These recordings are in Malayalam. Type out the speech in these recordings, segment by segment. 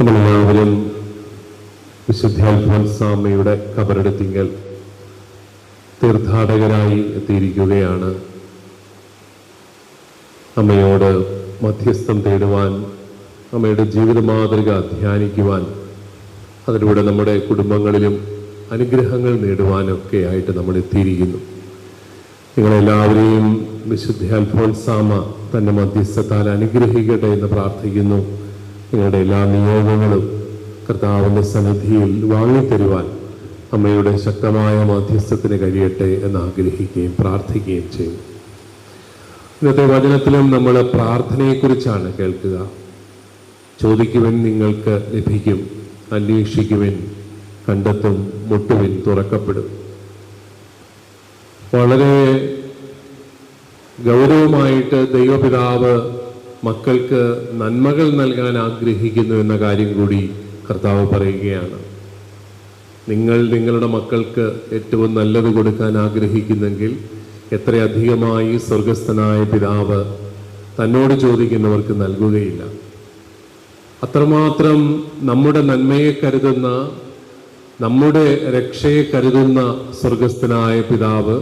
നമ്മളെല്ലാവരും വിശുദ്ധ അൽഫോൻസാമ്മയുടെ കബറിടത്തിങ്കൽ തീർത്ഥാടകരായി എത്തിയിരിക്കുകയാണ്. അമ്മയോട് മധ്യസ്ഥം തേടുവാൻ, അമ്മയുടെ ജീവിത മാതൃക ധ്യാനിക്കുവാൻ, അതിലൂടെ നമ്മുടെ കുടുംബങ്ങളിലും അനുഗ്രഹങ്ങൾ നേടുവാനൊക്കെ ആയിട്ട് നമ്മൾ എത്തിയിരിക്കുന്നു. നിങ്ങളെല്ലാവരെയും വിശുദ്ധ അൽഫോൻസാമ്മ തൻ്റെ മധ്യസ്ഥത്താൽ അനുഗ്രഹിക്കട്ടെ എന്ന് പ്രാർത്ഥിക്കുന്നു. നിങ്ങളുടെ എല്ലാ നിയോഗങ്ങളും കർത്താവിൻ്റെ സന്നിധിയിൽ വാങ്ങിത്തരുവാൻ അമ്മയുടെ ശക്തമായ മധ്യസ്ഥത്തിന് കഴിയട്ടെ എന്ന് ആഗ്രഹിക്കുകയും പ്രാർത്ഥിക്കുകയും ചെയ്യും. ഇന്നത്തെ വചനത്തിലും നമ്മൾ പ്രാർത്ഥനയെക്കുറിച്ചാണ് കേൾക്കുക. ചോദിക്കുവിൻ, നിങ്ങൾക്ക് ലഭിക്കും; അന്വേഷിക്കുവിൻ, കണ്ടെത്തും; മുട്ടുവിൻ, തുറക്കപ്പെടും. വളരെ ഗൗരവമായിട്ട് ദൈവപിതാവ് മക്കൾക്ക് നന്മകൾ നൽകാൻ ആഗ്രഹിക്കുന്നു എന്ന കാര്യം കൂടി കർത്താവ് പറയുകയാണ്. നിങ്ങൾ നിങ്ങളുടെ മക്കൾക്ക് ഏറ്റവും നല്ലത് കൊടുക്കാൻ ആഗ്രഹിക്കുന്നെങ്കിൽ എത്രയധികമായി സ്വർഗസ്ഥനായ പിതാവ് തന്നോട് ചോദിക്കുന്നവർക്ക് നൽകുകയില്ല. അത്രമാത്രം നമ്മുടെ നന്മയെ കരുതുന്ന, നമ്മുടെ രക്ഷയെ കരുതുന്ന സ്വർഗസ്ഥനായ പിതാവ്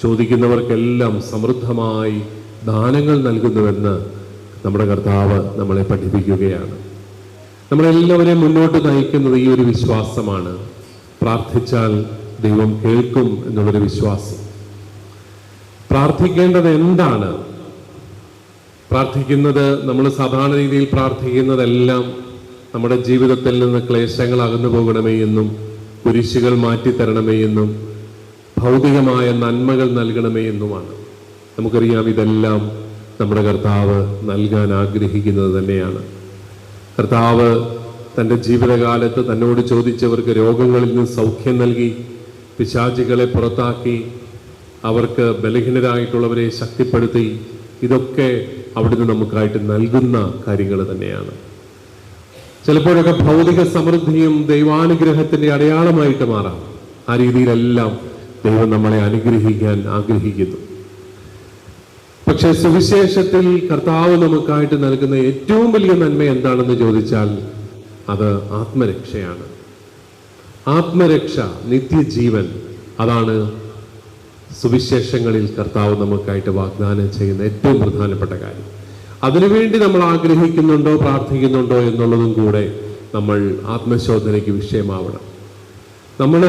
ചോദിക്കുന്നവർക്കെല്ലാം സമൃദ്ധമായി ദാനങ്ങൾ നൽകുന്നുവെന്ന് നമ്മുടെ കർത്താവ് നമ്മളെ പഠിപ്പിക്കുകയാണ്. നമ്മളെല്ലാവരെയും മുന്നോട്ട് നയിക്കുന്നത് ഈ ഒരു വിശ്വാസമാണ്. പ്രാർത്ഥിച്ചാൽ ദൈവം കേൾക്കും എന്നുള്ളൊരു വിശ്വാസം. പ്രാർത്ഥിക്കേണ്ടത് എന്താണ്? പ്രാർത്ഥിക്കുന്നത്, നമ്മൾ സാധാരണ രീതിയിൽ പ്രാർത്ഥിക്കുന്നതെല്ലാം നമ്മുടെ ജീവിതത്തിൽ നിന്ന് ക്ലേശങ്ങൾ അകന്നു പോകണമേ എന്നും, കുരിശുകൾ മാറ്റിത്തരണമേ എന്നും, ഭൗതികമായ നന്മകൾ നൽകണമേ എന്നുമാണ്. നമുക്കറിയാം, ഇതെല്ലാം നമ്മുടെ കർത്താവ് നൽകാൻ ആഗ്രഹിക്കുന്നത് തന്നെയാണ്. കർത്താവ് തൻ്റെ ജീവിതകാലത്ത് തന്നോട് ചോദിച്ചവർക്ക് രോഗങ്ങളിൽ നിന്ന് സൗഖ്യം നൽകി, പിശാചുകളെ പുറത്താക്കി, അവർക്ക് ബലഹീനരായിട്ടുള്ളവരെ ശക്തിപ്പെടുത്തി. ഇതൊക്കെ അവിടുന്ന് നമുക്കായിട്ട് നൽകുന്ന കാര്യങ്ങൾ തന്നെയാണ്. ചിലപ്പോഴൊക്കെ ഭൗതിക സമൃദ്ധിയും ദൈവാനുഗ്രഹത്തിൻ്റെ അടയാളമായിട്ട് മാറാം. ആ രീതിയിലെല്ലാം ദൈവം നമ്മളെ അനുഗ്രഹിക്കാൻ ആഗ്രഹിക്കുന്നു. പക്ഷെ സുവിശേഷത്തിൽ കർത്താവ് നമുക്കായിട്ട് നൽകുന്ന ഏറ്റവും വലിയ നന്മ എന്താണെന്ന് ചോദിച്ചാൽ അത് ആത്മരക്ഷയാണ്. ആത്മരക്ഷ, നിത്യജീവൻ, അതാണ് സുവിശേഷങ്ങളിൽ കർത്താവ് നമുക്കായിട്ട് വാഗ്ദാനം ചെയ്യുന്ന ഏറ്റവും പ്രധാനപ്പെട്ട കാര്യം. അതിനുവേണ്ടി നമ്മൾ ആഗ്രഹിക്കുന്നുണ്ടോ, പ്രാർത്ഥിക്കുന്നുണ്ടോ എന്നുള്ളതും കൂടെ നമ്മൾ ആത്മശോധനയ്ക്ക് വിഷയമാവണം. നമ്മൾ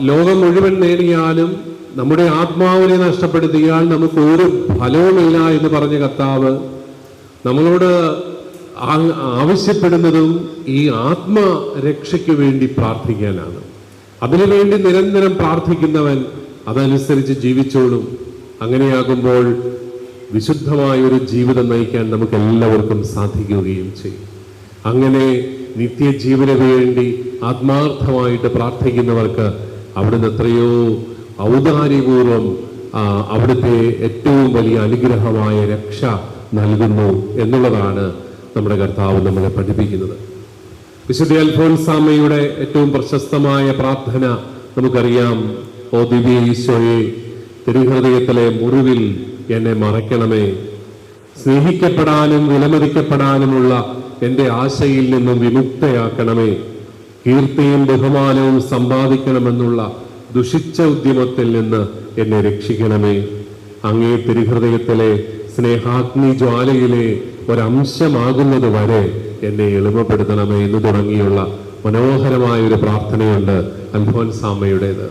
ലോകം മുഴുവൻ നേടിയാലും നമ്മുടെ ആത്മാവിനെ നഷ്ടപ്പെടുത്തിയാൽ നമുക്ക് ഒരു ഫലവുമില്ല എന്ന് പറഞ്ഞ കർത്താവ് നമ്മളോട് ആവശ്യപ്പെടുന്നതും ഈ ആത്മരക്ഷയ്ക്ക് വേണ്ടി പ്രാർത്ഥിക്കാനാണ്. അതിനുവേണ്ടി നിരന്തരം പ്രാർത്ഥിക്കുന്നവൻ അതനുസരിച്ച് ജീവിച്ചോളും. അങ്ങനെയാകുമ്പോൾ വിശുദ്ധമായ ഒരു ജീവിതം നയിക്കാൻ നമുക്ക് എല്ലാവർക്കും സാധിക്കുകയും ചെയ്യും. അങ്ങനെ നിത്യജീവന് വേണ്ടി ആത്മാർത്ഥമായിട്ട് പ്രാർത്ഥിക്കുന്നവർക്ക് അവിടുന്ന് എത്രയോ ഔദാര്യപൂർവം അവിടുത്തെ ഏറ്റവും വലിയ അനുഗ്രഹമായ രക്ഷ നൽകുന്നു എന്നുള്ളതാണ് നമ്മുടെ കർത്താവ് നമ്മളെ പഠിപ്പിക്കുന്നത്. വിശുദ്ധ അൽഫോൻസാമ്മയുടെ ഏറ്റവും പ്രശസ്തമായ പ്രാർത്ഥന നമുക്കറിയാം. ഓ ദിവ്യ ഈശോയെ, തിരുഹൃദയത്തിലെ മുറിവിൽ എന്നെ മറയ്ക്കണമേ. സ്നേഹിക്കപ്പെടാനും വിലമതിക്കപ്പെടാനുമുള്ള എൻ്റെ ആശയിൽ നിന്നും വിമുക്തയാക്കണമേ. കീർത്തിയും ബഹുമാനവും സമ്പാദിക്കണമെന്നുള്ള ദുഷിച്ച ഉദ്യമത്തിൽ നിന്ന് എന്നെ രക്ഷിക്കണമേ. അങ്ങേ തിരുഹൃദയത്തിലെ സ്നേഹാഗ്നി ജ്വാലയിലെ ഒരംശമാകുന്നത് വരെ എന്നെ എളിമപ്പെടുത്തണമേ എന്ന് തുടങ്ങിയുള്ള മനോഹരമായ ഒരു പ്രാർത്ഥനയുണ്ട് അൽഫോൻസാമ്മയുടേത്.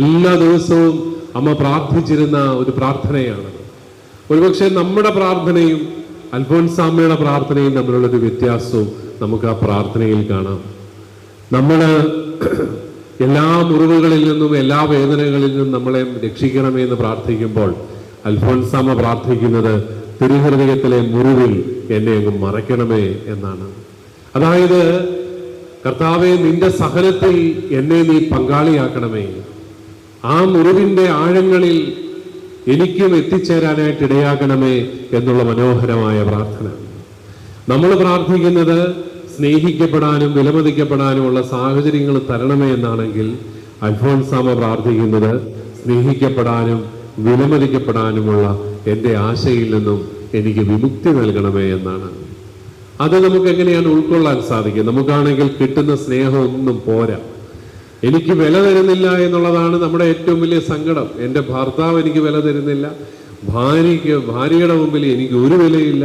എല്ലാ ദിവസവും അമ്മ പ്രാർത്ഥിച്ചിരുന്ന ഒരു പ്രാർത്ഥനയാണ്. ഒരുപക്ഷെ നമ്മുടെ പ്രാർത്ഥനയും അൽഫോൻസാമ്മയുടെ പ്രാർത്ഥനയും തമ്മിലുള്ളൊരു വ്യത്യാസവും നമുക്ക് ആ പ്രാർത്ഥനയിൽ കാണാം. നമ്മൾ എല്ലാ മുറിവുകളിൽ നിന്നും, എല്ലാ വേദനകളിൽ നിന്നും നമ്മളെ രക്ഷിക്കണമേ എന്ന് പ്രാർത്ഥിക്കുമ്പോൾ അൽഫോൻസാമ്മ പ്രാർത്ഥിക്കുന്നത് തിരുഹൃദയത്തിലെ മുറിവിൽ എന്നെ അങ്ങ് മറയ്ക്കണമേ എന്നാണ്. അതായത്, കർത്താവേ, നിന്റെ സഹനത്തിൽ എന്നെ നീ പങ്കാളിയാക്കണമേ. ആ മുറിവിൻ്റെ ആഴങ്ങളിൽ എനിക്കും എത്തിച്ചേരാനായിട്ട് ഇടയാക്കണമേ എന്നുള്ള മനോഹരമായ പ്രാർത്ഥന. നമ്മൾ പ്രാർത്ഥിക്കുന്നത് സ്നേഹിക്കപ്പെടാനും വിലമതിക്കപ്പെടാനുമുള്ള സാഹചര്യങ്ങൾ തരണമേ എന്നാണെങ്കിൽ, അൽഫോൻസാമ്മ പ്രാർത്ഥിക്കുന്നത് സ്നേഹിക്കപ്പെടാനും വിലമതിക്കപ്പെടാനുമുള്ള എൻ്റെ ആശയിൽ നിന്നും എനിക്ക് വിമുക്തി നൽകണമേ എന്നാണ്. അത് നമുക്ക് എങ്ങനെയാണ് ഉൾക്കൊള്ളാൻ സാധിക്കുക? നമുക്കാണെങ്കിൽ കിട്ടുന്ന സ്നേഹമൊന്നും പോരാ. എനിക്ക് വില തരുന്നില്ല എന്നുള്ളതാണ് നമ്മുടെ ഏറ്റവും വലിയ സങ്കടം. എൻ്റെ ഭർത്താവ് എനിക്ക് വില തരുന്നില്ല, ഭാര്യയുടെ മുമ്പിൽ എനിക്ക് ഒരു വിലയില്ല,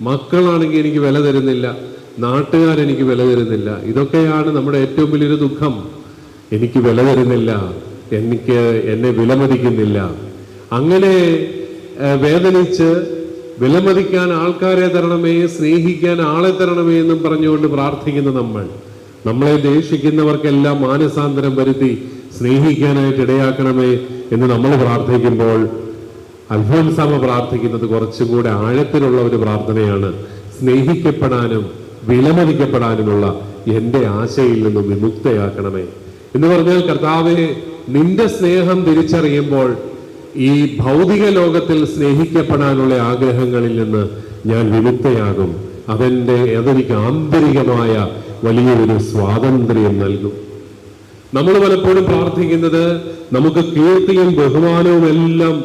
മക്കളാണെങ്കിൽ എനിക്ക് വില തരുന്നില്ല, നാട്ടുകാരെനിക്ക് വില തരുന്നില്ല. ഇതൊക്കെയാണ് നമ്മുടെ ഏറ്റവും വലിയൊരു ദുഃഖം. എനിക്ക് വില തരുന്നില്ല, എന്നെ വിലമതിക്കുന്നില്ല. അങ്ങനെ വേദനിച്ച് വിലമതിക്കാൻ ആൾക്കാരെ തരണമേ, സ്നേഹിക്കാൻ ആളെ തരണമേ എന്നും പറഞ്ഞുകൊണ്ട് പ്രാർത്ഥിക്കുന്ന നമ്മളെ ദേഷിക്കുന്നവർക്കെല്ലാം മാനസാന്തരം വരുത്തി സ്നേഹിക്കാനായിട്ട് ഇടയാക്കണമേ എന്ന് നമ്മൾ പ്രാർത്ഥിക്കുമ്പോൾ അൽഫോൻസാമ പ്രാർത്ഥിക്കുന്നത് കുറച്ചും കൂടെ ആഴത്തിലുള്ള ഒരു പ്രാർത്ഥനയാണ്. സ്നേഹിക്കപ്പെടാനും വിലമതിക്കപ്പെടാനുമുള്ള എൻ്റെ ആശയിൽ നിന്നും വിമുക്തയാക്കണമേ എന്ന് പറഞ്ഞാൽ, കർത്താവേ, നിന്റെ സ്നേഹം തിരിച്ചറിയുമ്പോൾ ഈ ഭൗതിക ലോകത്തിൽ സ്നേഹിക്കപ്പെടാനുള്ള ആഗ്രഹങ്ങളിൽ നിന്ന് ഞാൻ വിമുക്തയാകും. അതെനിക്ക് ആന്തരികമായ വലിയൊരു സ്വാതന്ത്ര്യം നൽകും. നമ്മൾ പലപ്പോഴും പ്രാർത്ഥിക്കുന്നത് നമുക്ക് കീർത്തിയും ബഹുമാനവും എല്ലാം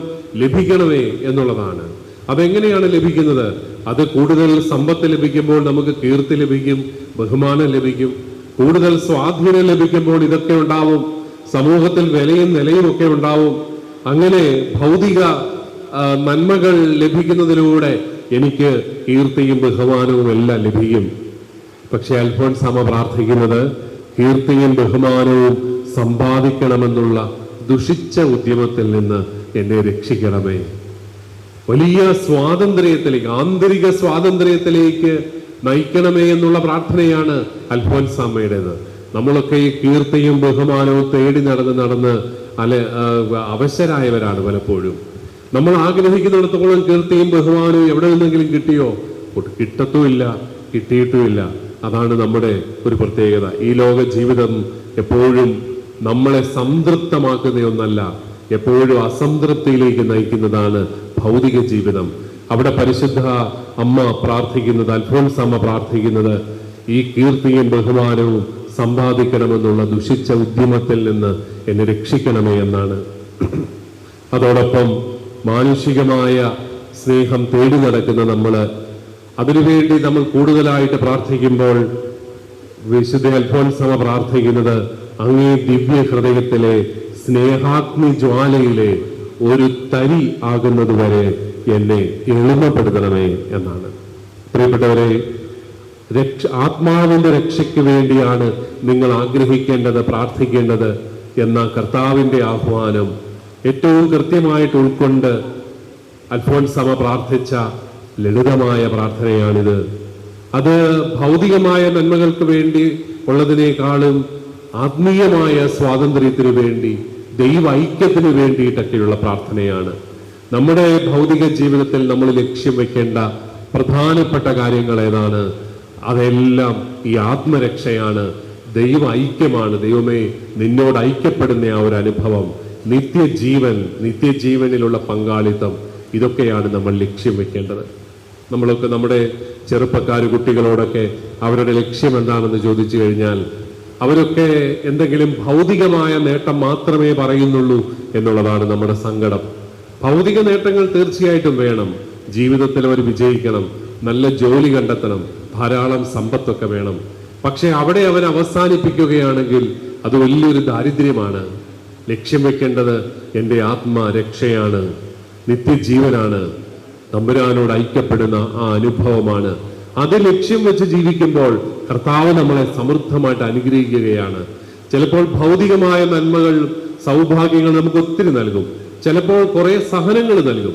ലഭിക്കണമേ എന്നുള്ളതാണ്. അതെങ്ങനെയാണ് ലഭിക്കുന്നത്? അത് കൂടുതൽ സമ്പത്ത് ലഭിക്കുമ്പോൾ നമുക്ക് കീർത്തി ലഭിക്കും, ബഹുമാനം ലഭിക്കും. കൂടുതൽ സ്വാധീനം ലഭിക്കുമ്പോൾ ഇതൊക്കെ ഉണ്ടാവും. സമൂഹത്തിൽ വിലയും നിലയും ഒക്കെ ഉണ്ടാവും. അങ്ങനെ ഭൗതിക നന്മകൾ ലഭിക്കുന്നതിലൂടെ എനിക്ക് കീർത്തിയും ബഹുമാനവും എല്ലാം ലഭിക്കും. പക്ഷെ അൽഫോൻസാമ പ്രാർത്ഥിക്കുന്നത് കീർത്തിയും ബഹുമാനവും സമ്പാദിക്കണമെന്നുള്ള ദുഷിച്ച ഉദ്യമത്തിൽ നിന്ന് എന്നെ രക്ഷിക്കണമേ. വലിയ സ്വാതന്ത്ര്യത്തിലേക്ക്, ആന്തരിക സ്വാതന്ത്ര്യത്തിലേക്ക് നയിക്കണമേ എന്നുള്ള പ്രാർത്ഥനയാണ് അൽഫോൻസാമയുടേത്. നമ്മളൊക്കെ ഈ കീർത്തിയും ബഹുമാനവും തേടി നടന്ന് അവശരായവരാണ് പലപ്പോഴും. നമ്മൾ ആഗ്രഹിക്കുന്നിടത്തോളം കീർത്തിയും ബഹുമാനവും എവിടെ നിന്നെങ്കിലും കിട്ടിയോ? കിട്ടത്തുമില്ല, കിട്ടിയിട്ടുമില്ല. അതാണ് നമ്മുടെ ഒരു പ്രത്യേകത. ഈ ലോക ജീവിതം എപ്പോഴും നമ്മളെ സംതൃപ്തമാക്കുന്ന ഒന്നല്ല, എപ്പോഴും അസംതൃപ്തിയിലേക്ക് നയിക്കുന്നതാണ് ഭൗതിക ജീവിതം. അവിടെ പരിശുദ്ധ അമ്മ പ്രാർത്ഥിക്കുന്നത്, അൽഫോൻസാമ്മ പ്രാർത്ഥിക്കുന്നത് ഈ കീർത്തിയും ബഹുമാനവും സമ്പാദിക്കണമെന്നുള്ള ദുഷിച്ച ഉദ്യമത്തിൽ നിന്ന് എന്നെ രക്ഷിക്കണമേ എന്നാണ്. അതോടൊപ്പം മാനുഷികമായ സ്നേഹം തേടി നടക്കുന്ന അതിനുവേണ്ടി നമ്മൾ കൂടുതലായിട്ട് പ്രാർത്ഥിക്കുമ്പോൾ വിശുദ്ധ അൽഫോൻസാമ്മ പ്രാർത്ഥിക്കുന്നത് അങ്ങേ ദിവ്യ ഹൃദയത്തിലെ സ്നേഹാഗ്നി ജ്വാലയിലെ ഒരു തരി ആകുന്നത് വരെ എന്നെ എളിമപ്പെടുത്തണമേ എന്നാണ്. പ്രിയപ്പെട്ടവരെ, ആത്മാവിന്റെ രക്ഷയ്ക്ക് വേണ്ടിയാണ് നിങ്ങൾ ആഗ്രഹിക്കേണ്ടത്, പ്രാർത്ഥിക്കേണ്ടത് എന്ന കർത്താവിന്റെ ആഹ്വാനം ഏറ്റവും കൃത്യമായിട്ട് ഉൾക്കൊണ്ട് അൽഫോൻസാമ്മ പ്രാർത്ഥിച്ച ലളിതമായ പ്രാർത്ഥനയാണിത്. അത് ഭൗതികമായ നന്മകൾക്ക് വേണ്ടി ഉള്ളതിനേക്കാളും ആത്മീയമായ സ്വാതന്ത്ര്യത്തിന് വേണ്ടി, ദൈവ ഐക്യത്തിന് വേണ്ടിയിട്ടൊക്കെയുള്ള പ്രാർത്ഥനയാണ്. നമ്മുടെ ഭൗതിക ജീവിതത്തിൽ നമ്മൾ ലക്ഷ്യം വെക്കേണ്ട പ്രധാനപ്പെട്ട കാര്യങ്ങൾ ഏതാണ്? അതെല്ലാം ഈ ആത്മരക്ഷയാണ്, ദൈവ ഐക്യമാണ്. ദൈവമേ, നിന്നോട് ഐക്യപ്പെടുന്ന ആ ഒരു അനുഭവം, നിത്യജീവനിലുള്ള പങ്കാളിത്തം, ഇതൊക്കെയാണ് നമ്മൾ ലക്ഷ്യം വെക്കേണ്ടത്. നമ്മളൊക്കെ നമ്മുടെ ചെറുപ്പക്കാർ കുട്ടികളോടൊക്കെ അവരുടെ ലക്ഷ്യം എന്താണെന്ന് ചോദിച്ചു കഴിഞ്ഞാൽ അവരൊക്കെ എന്തെങ്കിലും ഭൗതികമായ നേട്ടം മാത്രമേ പറയുന്നുള്ളൂ എന്നുള്ളതാണ് നമ്മുടെ സങ്കടം. ഭൗതിക നേട്ടങ്ങൾ തീർച്ചയായിട്ടും വേണം, ജീവിതത്തിൽ അവർ വിജയിക്കണം, നല്ല ജോലി കണ്ടെത്തണം, ധാരാളം സമ്പത്തൊക്കെ വേണം. പക്ഷെ അവിടെ അവർ അവസാനിപ്പിക്കുകയാണെങ്കിൽ അത് വലിയൊരു ദാരിദ്ര്യമാണ്. ലക്ഷ്യം വെക്കേണ്ടത് എൻ്റെ ആത്മരക്ഷയാണ്, നിത്യജീവനാണ്, തമ്പുരാനോട് ഐക്യപ്പെടുന്ന ആ അനുഭവമാണ്. അത് ലക്ഷ്യം വെച്ച് ജീവിക്കുമ്പോൾ കർത്താവ് നമ്മളെ സമൃദ്ധമായിട്ട് അനുഗ്രഹിക്കുകയാണ്. ചിലപ്പോൾ ഭൗതികമായ നന്മകൾ, സൗഭാഗ്യങ്ങൾ നമുക്ക് ഒത്തിരി നൽകും, ചിലപ്പോൾ കുറെ സഹനങ്ങൾ നൽകും.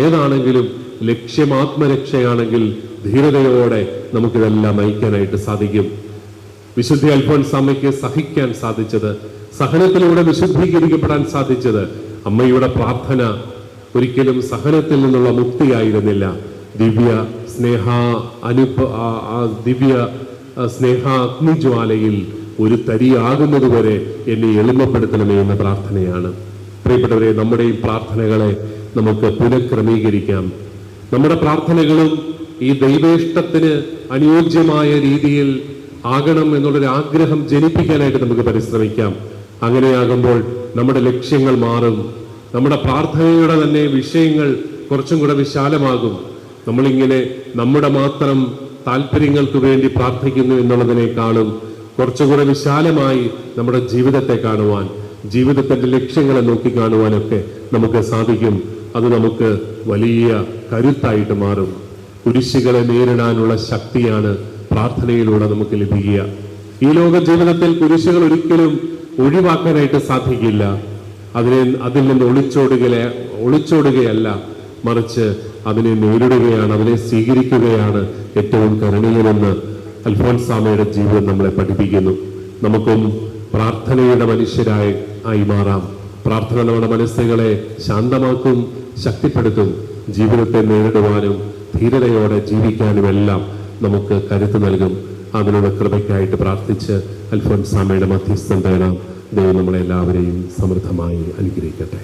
ഏതാണെങ്കിലും ലക്ഷ്യം ആത്മരക്ഷയാണെങ്കിൽ ധീരതയോടെ നമുക്കിതെല്ലാം നയിക്കാനായിട്ട് സാധിക്കും. വിശുദ്ധ അൽഫോൻസാമ്മയ്ക്ക് സഹിക്കാൻ സാധിച്ചത്, സഹനത്തിലൂടെ വിശുദ്ധീകരിക്കപ്പെടാൻ സാധിച്ചത് അമ്മയുടെ പ്രാർത്ഥന ഒരിക്കലും സഹനത്തിൽ നിന്നുള്ള മുക്തിയായിരുന്നില്ല. ദിവ്യ സ്നേഹാഗ്നിജ്വാലയിൽ ഒരു തരിയാകുന്നത് വരെ എന്നെ എളിമപ്പെടുത്തണമേ എന്ന പ്രാർത്ഥനയാണ്. പ്രിയപ്പെട്ടവരെ, നമ്മുടെ ഈ പ്രാർത്ഥനകളെ നമുക്ക് പുനഃക്രമീകരിക്കാം. നമ്മുടെ പ്രാർത്ഥനകളും ഈ ദൈവേഷ്ടത്തിന് അനുയോജ്യമായ രീതിയിൽ ആകണം എന്നുള്ളൊരു ആഗ്രഹം ജനിപ്പിക്കാനായിട്ട് നമുക്ക് പരിശ്രമിക്കാം. അങ്ങനെയാകുമ്പോൾ നമ്മുടെ ലക്ഷ്യങ്ങൾ മാറും, നമ്മുടെ പ്രാർത്ഥനയുടെ തന്നെ വിഷയങ്ങൾ കുറച്ചും കൂടെ വിശാലമാകും. നമ്മളിങ്ങനെ നമ്മുടെ മാത്രം താല്പര്യങ്ങൾക്ക് വേണ്ടി പ്രാർത്ഥിക്കുന്നു എന്നുള്ളതിനേക്കാളും കുറച്ചുകൂടെ വിശാലമായി നമ്മുടെ ജീവിതത്തെ കാണുവാൻ, ജീവിതത്തിന്റെ ലക്ഷ്യങ്ങളെ നോക്കിക്കാണുവാനൊക്കെ നമുക്ക് സാധിക്കും. അത് നമുക്ക് വലിയ കരുത്തായിട്ട് മാറും. കുരിശുകളെ നേരിടാനുള്ള ശക്തിയാണ് പ്രാർത്ഥനയിലൂടെ നമുക്ക് ലഭിക്കുക. ഈ ലോക ജീവിതത്തിൽ കുരിശുകൾ ഒരിക്കലും ഒഴിവാക്കാനായിട്ട് സാധിക്കില്ല. അതിൽ നിന്ന് ഒളിച്ചോടുകയല്ല, മറിച്ച് അതിനെ നേരിടുകയാണ്, അതിനെ സ്വീകരിക്കുകയാണ് ഏറ്റവും കരുണീയമെന്ന് അൽഫോൻസാമയുടെ ജീവിതം നമ്മളെ പഠിപ്പിക്കുന്നു. നമുക്കും പ്രാർത്ഥനയുടെ മനുഷ്യരായി മാറാം. പ്രാർത്ഥന നമ്മുടെ മനസ്സുകളെ ശാന്തമാക്കും, ശക്തിപ്പെടുത്തും. ജീവിതത്തെ നേരിടുവാനും ധീരതയോടെ ജീവിക്കാനുമെല്ലാം നമുക്ക് കരുത്ത് നൽകും. അതിനുള്ള കൃപയ്ക്കായിട്ട് പ്രാർത്ഥിച്ച് അൽഫോൻസാമയുടെ മധ്യസ്ഥം തേടാം. ദൈവം നമ്മളെല്ലാവരെയും സമൃദ്ധമായി അനുഗ്രഹിക്കട്ടെ.